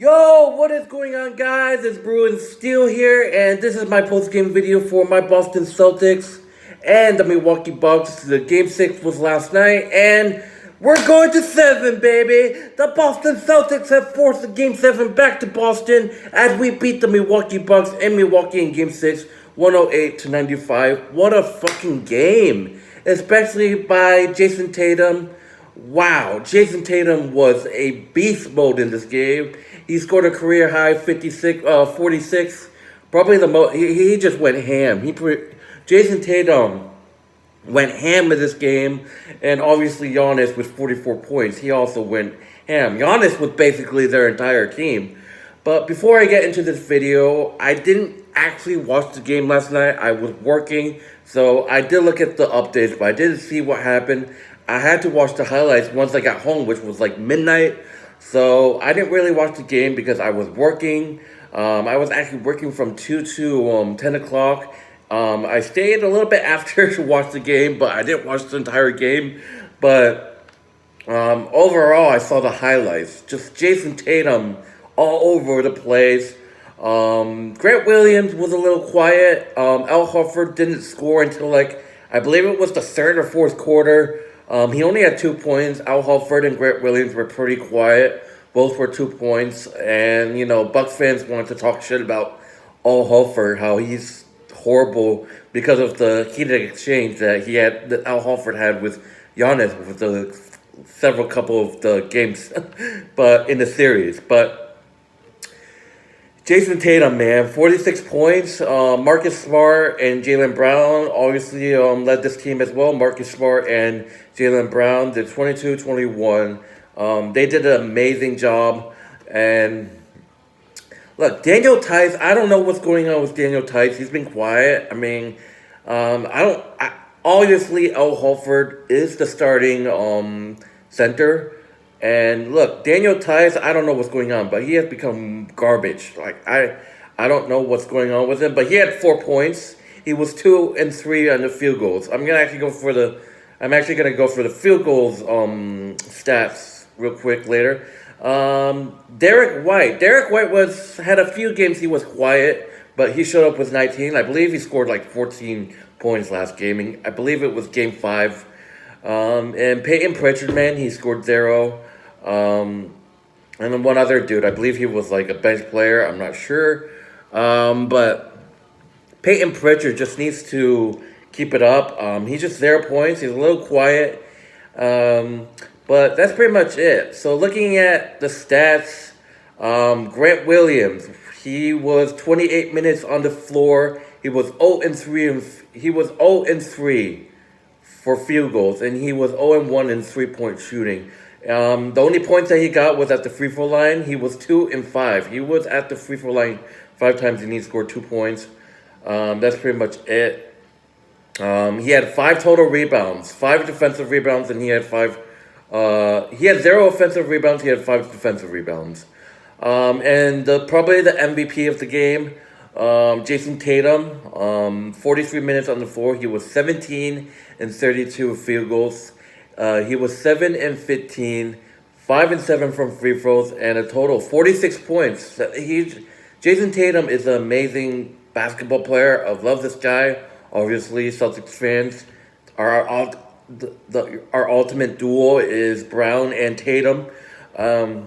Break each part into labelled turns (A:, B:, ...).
A: Yo, what is going on, guys? It's Bruin Steel here, and this is my post-game video for my Boston Celtics and the Milwaukee Bucks. The Game 6 was last night, and we're going to 7, baby! The Boston Celtics have forced the Game 7 back to Boston as we beat the Milwaukee Bucks in Milwaukee in Game 6, 108-95. What a fucking game! Especially by Jayson Tatum. Wow, Jayson Tatum was a beast mode in this game. He scored a career high 46. Probably the most. He just went ham. Jayson Tatum went ham in this game, and obviously Giannis with 44 points. He also went ham. Giannis was basically their entire team. But before I get into this video, I didn't actually watch the game last night. I was working, so I did look at the updates, but I didn't see what happened. I had to watch the highlights once I got home, which was like midnight. So I didn't really watch the game because I was working. I was actually working from 2 to 10 o'clock. I stayed a little bit after to watch the game, but I didn't watch the entire game. But overall, I saw the highlights. Just Jayson Tatum all over the place. Grant Williams was a little quiet. Al Horford didn't score until I believe it was the third or fourth quarter. He only had 2 points. Al Horford and Grant Williams were pretty quiet. Both were 2 points. And, Bucks fans wanted to talk shit about Al Horford, how he's horrible because of the heated exchange that Al Horford had with Giannis with the several couple of the games but in the series. But Jayson Tatum, man, 46 points. Marcus Smart and Jaylen Brown obviously led this team as well. Marcus Smart and Jaylen Brown did 22-21. They did an amazing job. And look, Tice, I don't know what's going on with Daniel Tice. He's been quiet. I mean, obviously, Al Horford is the starting center. And look, Daniel Tice, I don't know what's going on, but he has become garbage. I don't know what's going on with him, but he had 4 points. He was 2 and 3 on the field goals. I'm actually gonna go for the field goals stats real quick later. Derek White had a few games he was quiet, but he showed up with 19. I believe he scored 14 points last game. I believe it was game 5. And Peyton Pritchard, man, he scored 0. And then one other dude, I believe he was a bench player. I'm not sure. But Peyton Pritchard just needs to keep it up. He's just 0 points. He's a little quiet. But that's pretty much it. So looking at the stats, Grant Williams, he was 28 minutes on the floor. He was 0 and 3. He was 0 and 3 for field goals, and he was 0 and 1 in 3-point shooting. The only points that he got was at the free throw line. He was 2 and 5. He was at the free throw line 5 times, and he scored 2 points. That's pretty much it. He had 5 total rebounds, 5 defensive rebounds, and he had 5. He had 0 offensive rebounds. He had 5 defensive rebounds. And probably the MVP of the game, Jayson Tatum, 43 minutes on the floor. He was 17 and 32 field goals. He was 7 and 15, 5 and 7 from free throws, and a total of 46 points. Jayson Tatum is an amazing basketball player. I love this guy. Obviously, Celtics fans, our ultimate duo is Brown and Tatum. Al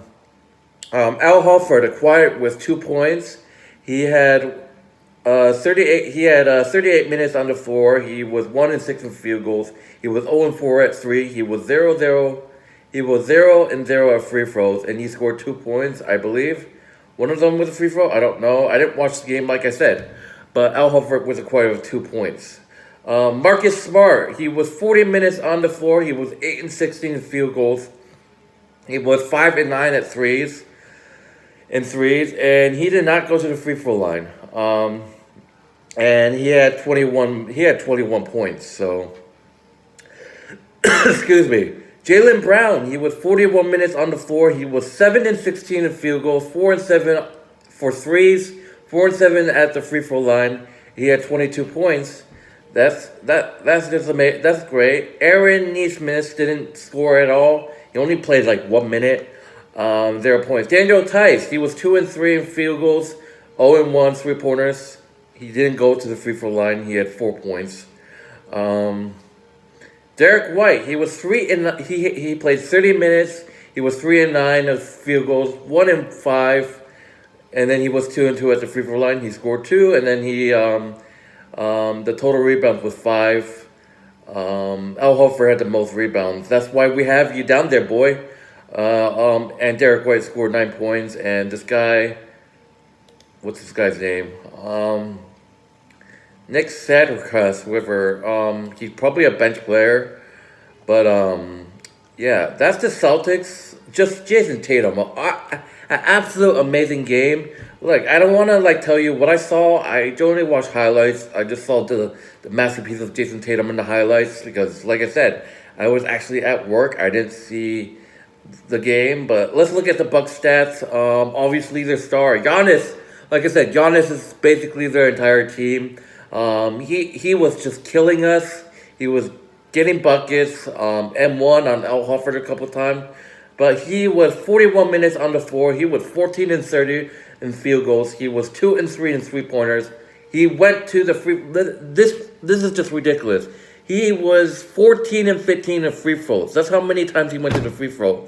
A: Horford acquired with 2 points. He had 38. He had 38 minutes on the floor. He was 1 and 6 in field goals. He was 0 and 4 at 3. He was 0-0. He was 0 and 0 at free throws, and he scored 2 points, I believe. One of them was a free throw. I don't know. I didn't watch the game, like I said, but Al Horford was acquired with 2 points. Marcus Smart, he was 40 minutes on the floor. He was 8 and 16 in field goals. He was 5 and 9 at threes, and he did not go to the free throw line. And he had 21 points. So, excuse me. Jaylen Brown, he was 41 minutes on the floor. He was 7 and 16 in field goals, 4 and 7 for threes, 4 and 7 at the free throw line. He had 22 points. That's just amazing. That's great. Aaron Nesmith didn't score at all. He only played 1 minute. 0 points. Daniel Tice, he was 2 and 3 in field goals, 0 and 1 3-pointers. He didn't go to the free throw line. He had 4 points. Um, Derek White, he was he played 30 minutes. He was 3 and 9 of field goals, 1 and 5, and then he was 2 and 2 at the free throw line. He scored 2, and then the total rebounds was 5. Al Horford had the most rebounds. That's why we have you down there, boy. And Derek White scored 9 points, and this guy, what's this guy's name? Nick Saderkus, whoever. He's probably a bench player, but yeah, that's the Celtics. Just Jayson Tatum, an absolute amazing game. Look, I don't want to tell you what I saw. I only watched highlights. I just saw the masterpiece of Jayson Tatum in the highlights because, like I said, I was actually at work. I didn't see the game, but let's look at the Bucks stats. Obviously, their star Giannis. Like I said, Giannis is basically their entire team. He was just killing us. He was getting buckets. M1 on Al Horford a couple times, but he was 41 minutes on the floor. He was 14 and 30 in field goals. He was 2 and 3 in 3-pointers. He went to the free. This is just ridiculous. He was 14 and 15 in free throws. That's how many times he went to the free throw.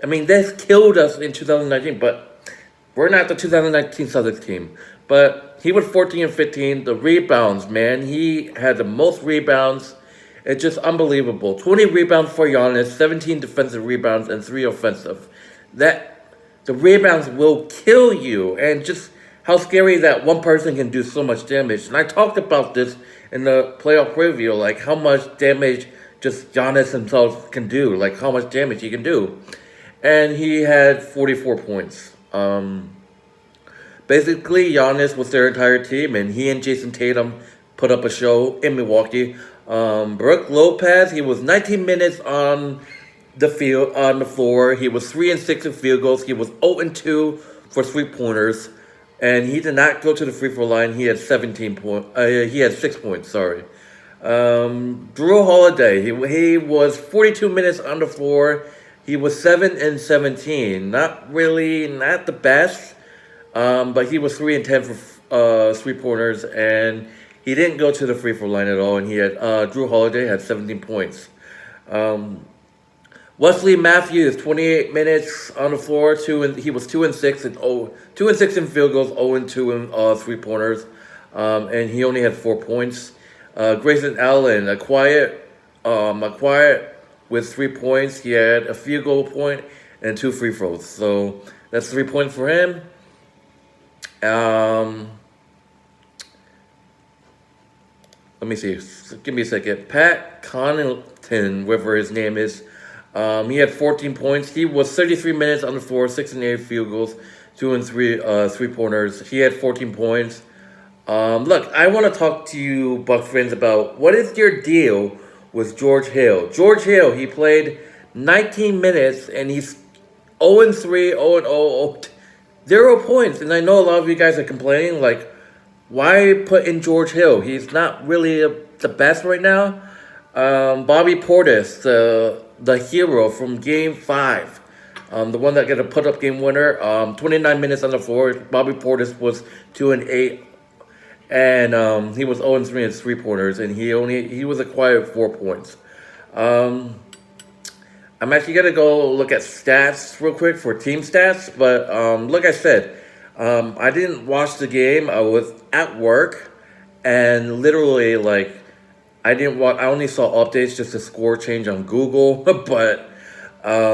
A: I mean, this killed us in 2019, but we're not the 2019 Celtics team. But he was 14 and 15. The rebounds, man, he had the most rebounds. It's just unbelievable. 20 rebounds for Giannis, 17 defensive rebounds, and 3 offensive. The rebounds will kill you, and just how scary that one person can do so much damage. And I talked about this in the playoff preview, like how much damage just Giannis himself can do, like how much damage he can do. And he had 44 points. Basically, Giannis was their entire team, and he and Jayson Tatum put up a show in Milwaukee. Brook Lopez, he was 19 minutes on the floor. He was 3 and 6 in field goals. He was 0 and 2 for 3-pointers, and he did not go to the free throw line. He had 17 points. He had 6 points. Sorry. Drew Holiday, he was 42 minutes on the floor. He was 7 and 17. Not the best. But he was 3 and 10 for 3-pointers, and he didn't go to the free throw line at all. And he had Drew Holiday had 17 points. Wesley Matthews, 28 minutes on the floor. He was 2 and 6 and 2 and 6 in field goals, 0 and 2 in 3-pointers, and he only had 4 points. Grayson Allen, a quiet with 3 points. He had a field goal point and 2 free throws. So that's 3 points for him. Let me see. Give me a second. Pat Connaughton, whatever his name is. He had 14 points. He was 33 minutes on the floor, 6 and 8 field goals, 2 and 3 3-pointers. He had 14 points. Look, I want to talk to you, Buck fans, about what is your deal with George Hill. George Hill, he played 19 minutes, and he's 0 and 3, 0 and 0, 0 points. And I know a lot of you guys are complaining, like, why put in George Hill? He's not really the best right now. Bobby Portis, the hero from Game 5, the one that got a put-up game winner, 29 minutes on the floor. Bobby Portis was 2 and 8, and he was 0 and 3 in 3-pointers, and he was a quiet 4 points. I'm actually gonna go look at stats real quick for team stats, but like I said, I didn't watch the game. I was at work, and literally, like, I only saw updates, just a score change on Google. But I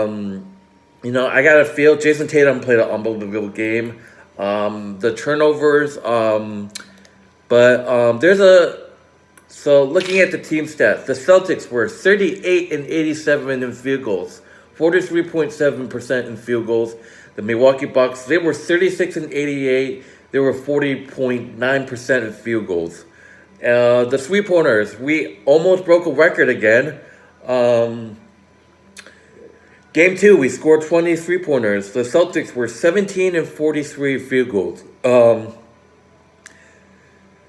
A: gotta feel Jayson Tatum played an unbelievable game. The turnovers, so looking at the team stats, the Celtics were 38 and 87 in field goals, 43.7% in field goals. The Milwaukee Bucks, they were 36 and 88. They were 40.9% in field goals. The 3-pointers, we almost broke a record again. Game 2, we scored 20 3-pointers. The Celtics were 17 and 43 field goals.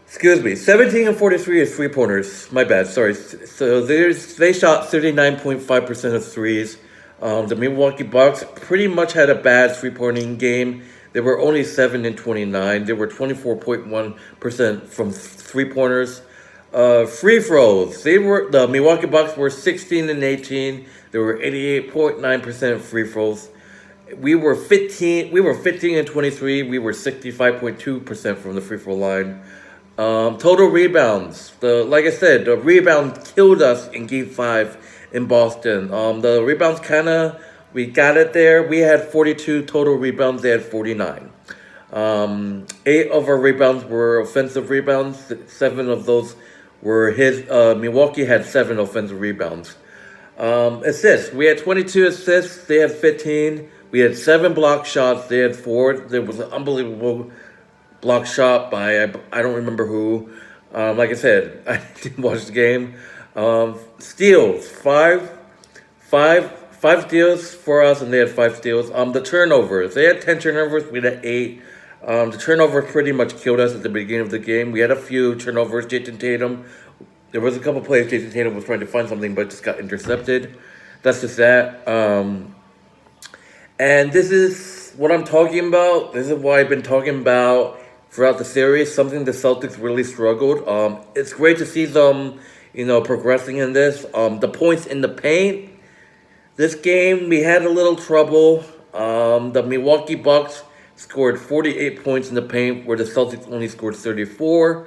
A: 17 and 43 is 3-pointers. My bad, sorry. So they shot 39.5% of threes. The Milwaukee Bucks pretty much had a bad three-pointing game. They were only 7 and 29. They were 24.1% from three-pointers. Free throws. The Milwaukee Bucks were 16 and 18. They were 88.9% free throws. We were 15 and 23. We were 65.2% from the free throw line. Total rebounds. Like I said, the rebound killed us in Game 5 in Boston. The rebounds we got it there. We had 42 total rebounds. They had 49. 8 of our rebounds were offensive rebounds. 7 of those were his. Milwaukee had 7 offensive rebounds. Assists. We had 22 assists. They had 15. We had 7 block shots. They had 4. There was an unbelievable block shot by I don't remember who. Like I said, I didn't watch the game. Steals. Five steals for us, and they had 5 steals. The turnovers. They had 10 turnovers. We had 8. The turnovers pretty much killed us at the beginning of the game. We had a few turnovers. Jayson Tatum. There was a couple plays Jayson Tatum was trying to find something, but just got intercepted. That's just that. And this is what I'm talking about. This is what I've been talking about throughout the series. Something the Celtics really struggled. It's great to see them, progressing in this. The points in the paint. This game we had a little trouble. The Milwaukee Bucks scored 48 points in the paint, where the Celtics only scored 34.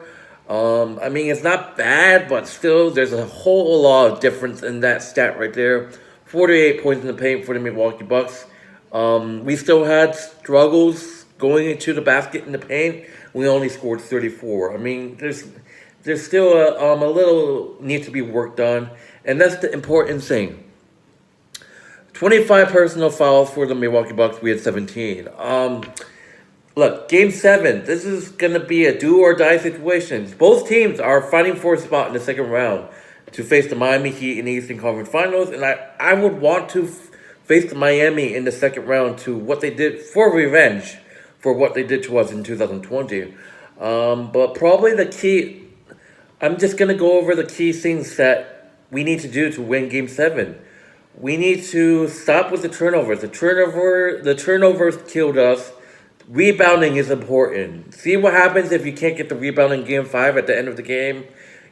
A: It's not bad, but still, there's a whole lot of difference in that stat right there. 48 points in the paint for the Milwaukee Bucks. We still had struggles going into the basket in the paint. We only scored 34. There's still a little needs to be work done, and that's the important thing. 25 personal fouls for the Milwaukee Bucks. We had 17. Look, Game 7. This is going to be a do-or-die situation. Both teams are fighting for a spot in the second round to face the Miami Heat in the Eastern Conference Finals, and I would want to face the Miami in the second round to what they did for revenge for what they did to us in 2020. But probably the key, I'm just going to go over the key things that we need to do to win Game 7. We need to stop with the turnovers. The turnovers killed us. Rebounding is important. See what happens if you can't get the rebound in Game 5 at the end of the game?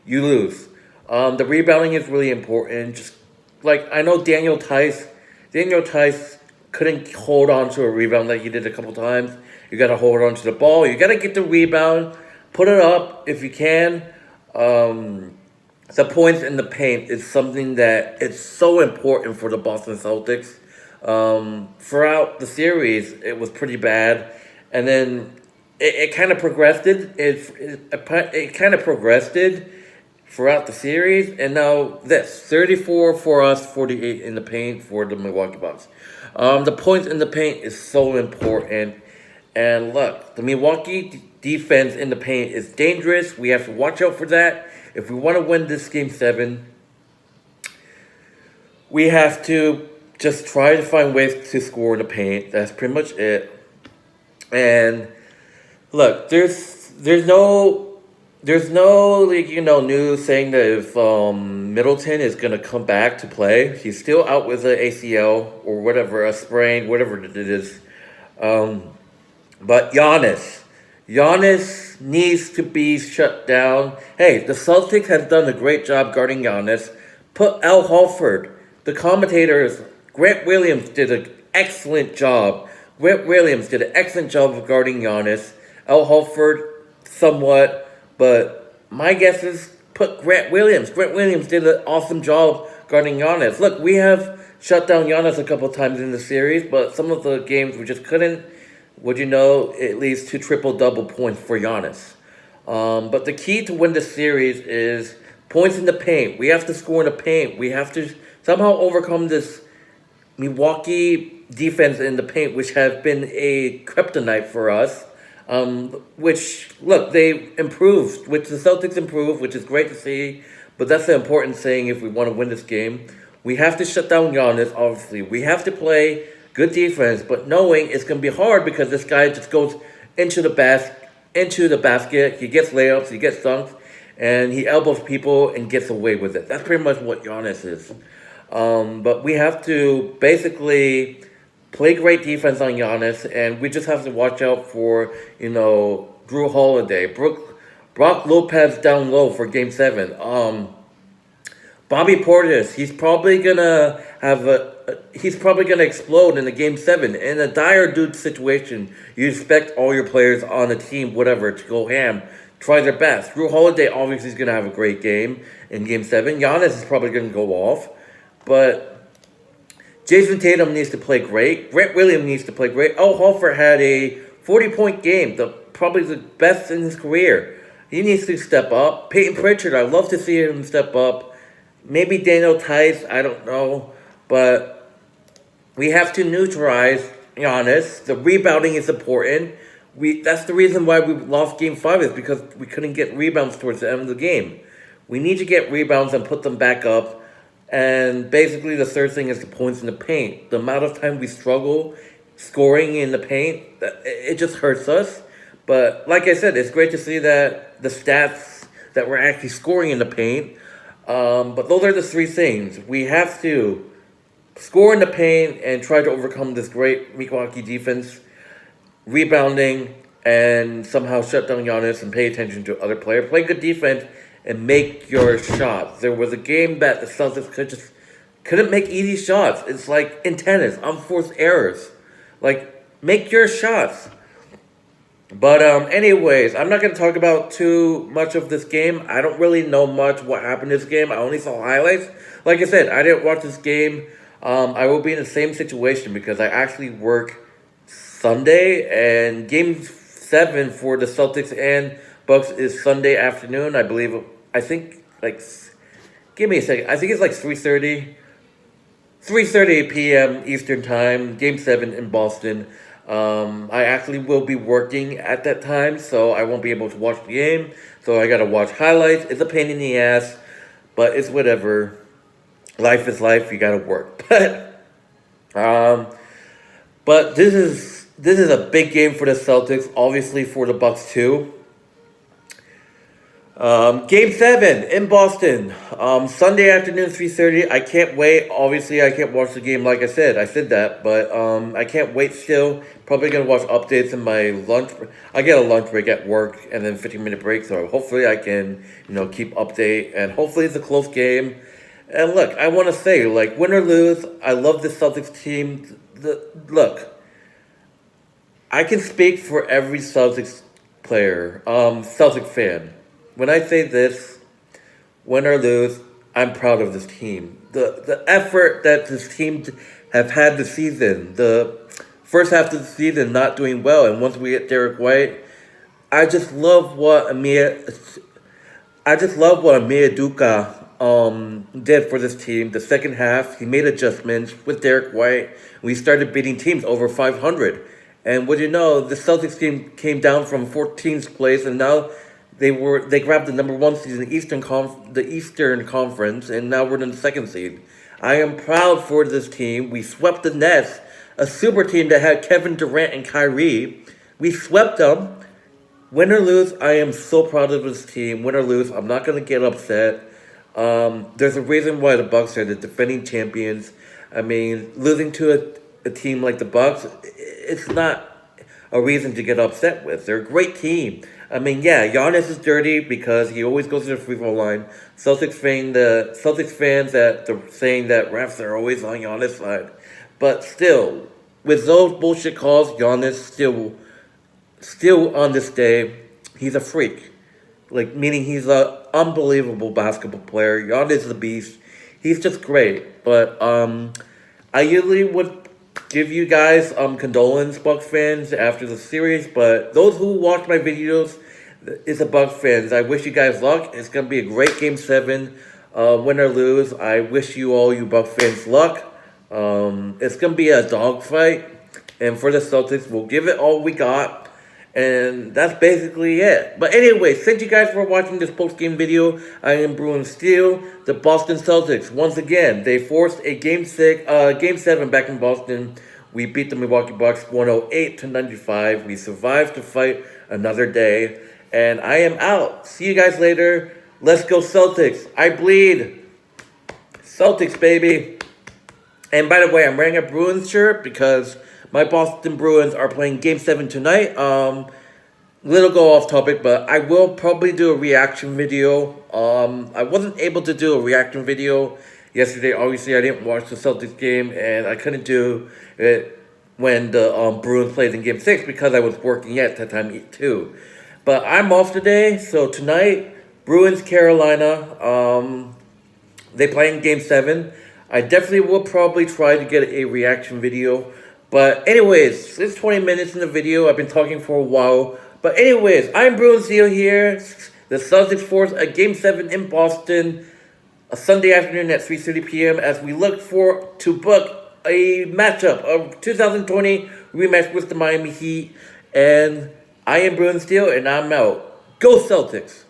A: You lose. The rebounding is really important. Just like I know Daniel Tice couldn't hold on to a rebound like he did a couple times. You got to hold on to the ball. You got to get the rebound. Put it up if you can. The points in the paint is something that it's so important for the Boston Celtics. Throughout the series, it was pretty bad. And then it kind of progressed. It kind of progressed throughout the series. And now this, 34 for us, 48 in the paint for the Milwaukee Bucks. The points in the paint is so important. And look, the Milwaukee defense in the paint is dangerous. We have to watch out for that. If we want to win this Game 7, we have to just try to find ways to score in the paint. That's pretty much it. And look, there's no news saying that if Middleton is gonna come back to play. He's still out with an ACL or whatever, a sprain, whatever it is. But Giannis needs to be shut down. Hey, the Celtics has done a great job guarding Giannis. Put Al Horford. The commentators, Grant Williams did an excellent job. Grant Williams did an excellent job of guarding Giannis. Al Horford, somewhat. But my guess is put Grant Williams. Grant Williams did an awesome job guarding Giannis. Look, we have shut down Giannis a couple times in the series, but some of the games we just couldn't. It leads to triple-double points for Giannis. But the key to win the series is points in the paint. We have to score in the paint. We have to somehow overcome this Milwaukee defense in the paint, which has been a kryptonite for us. They improved, which the Celtics improved, which is great to see. But that's the important thing if we want to win this game. We have to shut down Giannis, obviously. We have to play good defense, but knowing it's going to be hard because this guy just goes into the basket. He gets layups, he gets dunks, and he elbows people and gets away with it. That's pretty much what Giannis is. But we have to basically play great defense on Giannis, and we just have to watch out for, Drew Holiday, Brock Lopez down low for Game 7. Bobby Portis, he's probably gonna explode in the Game 7. In a dire dude situation, you expect all your players on the team, whatever, to go ham, try their best. Drew Holiday obviously is gonna have a great game in Game 7. Giannis is probably gonna go off, but Jayson Tatum needs to play great. Grant Williams needs to play great. Oh, Horford had a 40-point game, probably the best in his career. He needs to step up. Peyton Pritchard, I'd love to see him step up. Maybe Daniel Tice, I don't know. But we have to neutralize Giannis. The rebounding is important. That's the reason why we lost Game 5 is because we couldn't get rebounds towards the end of the game. We need to get rebounds and put them back up. And basically the third thing is the points in the paint. The amount of time we struggle scoring in the paint, it just hurts us. But like I said, it's great to see that the stats that we're actually scoring in the paint. But those are the three things. We have to score in the paint and try to overcome this great Milwaukee defense, rebounding, and somehow shut down Giannis and pay attention to other players. Play good defense and make your shots. There was a game that the Celtics couldn't make easy shots. It's like in tennis, unforced errors. Like, make your shots. But anyways, I'm not going to talk about too much of this game. I don't really know much what happened in this game. I only saw highlights. Like I said, I didn't watch this game. I will be in the same situation because I actually work Sunday, and Game 7 for the Celtics and Bucks is Sunday afternoon. I think, give me a second. I think it's like 3:30 p.m. Eastern Time, Game 7 in Boston. I actually will be working at that time, so I won't be able to watch the game. So I gotta watch highlights. It's a pain in the ass, but it's whatever. Life is life. You gotta work. But this is a big game for the Celtics. Obviously for the Bucks too. Game 7 in Boston. Sunday afternoon, 3:30. I can't wait. Obviously, I can't watch the game like I said. I said that, but I can't wait still. Probably going to watch updates in my lunch. I get a lunch break at work and then 15-minute break, so hopefully I can, keep update, and hopefully it's a close game. And look, I want to say, win or lose, I love the Celtics team. Look, I can speak for every Celtics player, Celtic fan. When I say this, win or lose, I'm proud of this team. The effort that this team have had this season, the first half of the season not doing well, and once we get Derek White, I just love what Amir Duka did for this team. The second half, he made adjustments with Derek White. We started beating teams over 500. And what you know, the Celtics team came down from 14th place, and now they grabbed the number 1 seed in the Eastern Conference, and now we're in the 2nd seed. I am proud for this team. We swept the Nets, a super team that had Kevin Durant and Kyrie. We swept them. Win or lose, I am so proud of this team. Win or lose, I'm not going to get upset. There's a reason why the Bucks are the defending champions. I mean, losing to a team like the Bucks, it's not a reason to get upset with. They're a great team. I mean, yeah, Giannis is dirty because he always goes to the free throw line. Celtics fans that they're saying that refs are always on Giannis' side. But still, with those bullshit calls, Giannis still on this day, he's a freak. Meaning he's an unbelievable basketball player. Giannis is the beast. He's just great. But I usually would give you guys condolence, Bucks fans, after the series, but those who watch my videos is a Bucks fans. I wish you guys luck. It's gonna be a great Game 7, win or lose. I wish you Bucks fans luck. It's gonna be a dogfight, and for the Celtics, we'll give it all we got. And that's basically it. But anyway, thank you guys for watching this post-game video. I am Bruin Steele. The Boston Celtics, once again, they forced a Game 7 back in Boston. We beat the Milwaukee Bucks 108-95. We survived to fight another day. And I am out. See you guys later. Let's go Celtics. I bleed. Celtics, baby. And by the way, I'm wearing a Bruins shirt because my Boston Bruins are playing Game 7 tonight. Little go off topic, but I will probably do a reaction video. I wasn't able to do a reaction video yesterday. Obviously, I didn't watch the Celtics game, and I couldn't do it when the Bruins played in Game 6 because I was working at that time too. But I'm off today, so tonight, Bruins Carolina. They play in Game 7. I definitely will probably try to get a reaction video. But anyways, it's 20 minutes in the video. I've been talking for a while. But anyways, I'm Bruins Seal here. The Celtics force a Game 7 in Boston, a Sunday afternoon at 3:30 p.m. as we look to book a matchup of 2020 rematch with the Miami Heat. And I am Bruins Seal, and I'm out. Go Celtics!